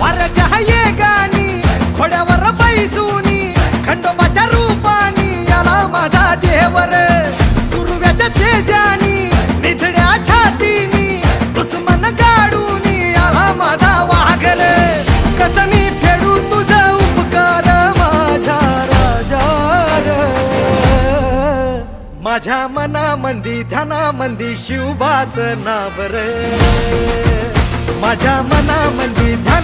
वाऱ्याच्या ये गाणी घोड्यावर बैसूनी खंडोबाच्या रूपानी याला माझा देवर सुरव्याच्या तेजानी निधड्या छातीनी दुश्मन गाडूनी याला माझा वाघर कसं मी फेडू तुझा उपकार माझ्या राजा माझ्या मनामंदी ध्यानामंदी शिवबाचं नाव रे माझ्या मनामंदी ध्यान